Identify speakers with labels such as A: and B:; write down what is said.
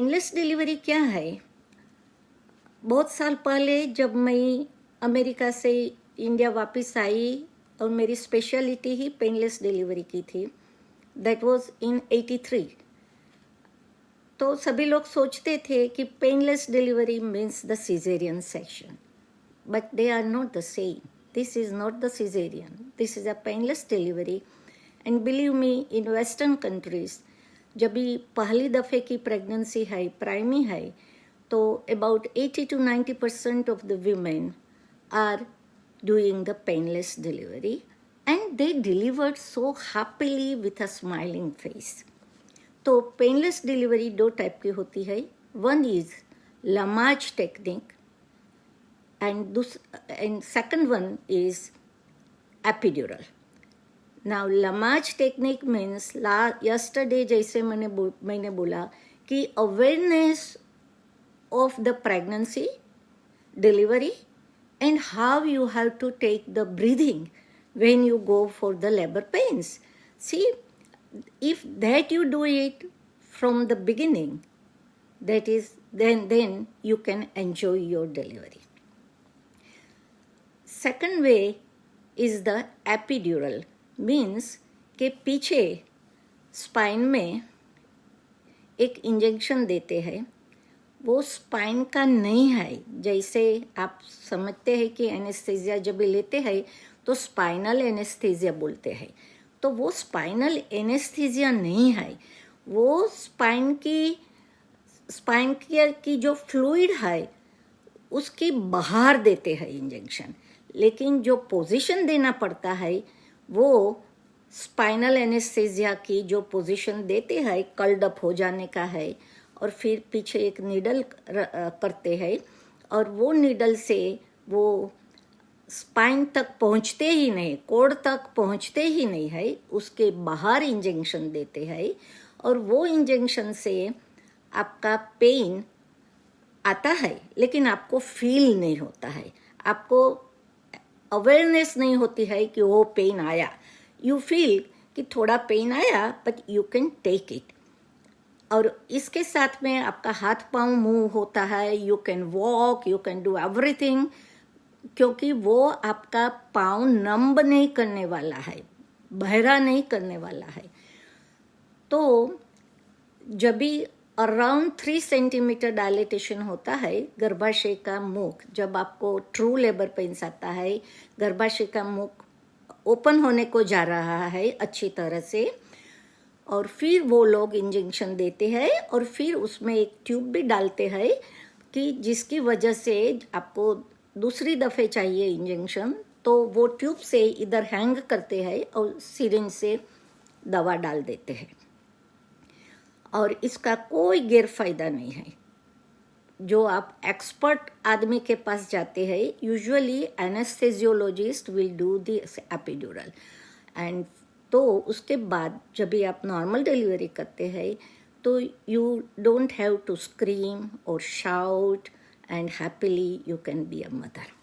A: Painless delivery क्या है? बहुत साल पहले जब मैं अमेरिका से इंडिया वापस आई और मेरी स्पेशलिटी ही पेनलेस डिलीवरी की थी, दैट वाज इन 83। तो सभी लोग सोचते थे कि painless delivery means the caesarean section, but they are not the same. This is not the cesarean. This is a painless delivery. And believe me, in Western countries, जब भी पहली दफ़े की प्रेगनेंसी है, प्राइमी है, तो about 80 to 90% of the women are doing the painless delivery, and they delivered so happily with a smiling face. तो painless delivery दो टाइप की होती है. One is Lamaze technique and second one is epidural. Now Lamaze technique means yesterday जैसे मैंने बोला कि awareness of the pregnancy, delivery, and how you have to take the breathing when you go for the labor pains. See, if that you do it from the beginning, that is then you can enjoy your delivery. Second way is the epidural, means के पीछे spine में एक injection देते हैं. वो spine का नहीं है. जैसे आप समझते हैं कि एनेस्थीसिया जब लेते हैं तो स्पाइनल एनेस्थीसिया बोलते हैं, तो वो स्पाइनल एनेस्थीसिया नहीं है. वो स्पाइन की जो फ्लूइड है उसके बाहर देते हैं इंजेक्शन, लेकिन जो पोजीशन देना पड़ता है वो स्पाइनल एनेस्थीसिया की जो पोजीशन देते हैं कर्ल्ड अप हो जाने का है, और फिर पीछे एक नीडल करते हैं, और वो नीडल से वो स्पाइन तक पहुंचते ही नहीं, कोड तक पहुंचते ही नहीं है, उसके बाहर इंजेक्शन देते हैं, और वो इंजेक्शन से आपका पेन आता है लेकिन आपको फील नहीं होता है, आपको अवेयरनेस नहीं होती है कि वो पेन आया. यू फील कि थोड़ा पेन आया but you can take it. और इसके साथ में आपका हाथ पांव मूव होता है, you can walk, you can do everything, क्योंकि वो आपका पांव नंब नहीं करने वाला है, बहरा नहीं करने वाला है. तो जब भी अराउंड 3 सेंटीमीटर डायलेटेशन होता है गर्भाशय का मुख, जब आपको ट्रू लेबर पेन्स आता है, गर्भाशय का मुख ओपन होने को जा रहा है अच्छी तरह से, और फिर वो लोग इंजेक्शन देते हैं, और फिर उसमें एक ट्यूब भी डालते हैं कि जिसकी वजह से आपको दूसरी दफ़े चाहिए इंजेक्शन, तो वो ट्यूब से इधर हैंग करते हैं और सिरिंज से दवा डाल देते हैं. और इसका कोई गैरफायदा नहीं है. जो आप एक्सपर्ट आदमी के पास जाते हैं, usually anaesthesiologist will do this epidural, and तो उसके बाद जब भी आप नॉर्मल डिलीवरी करते हैं तो you don't have to scream और shout, and happily you can be a mother.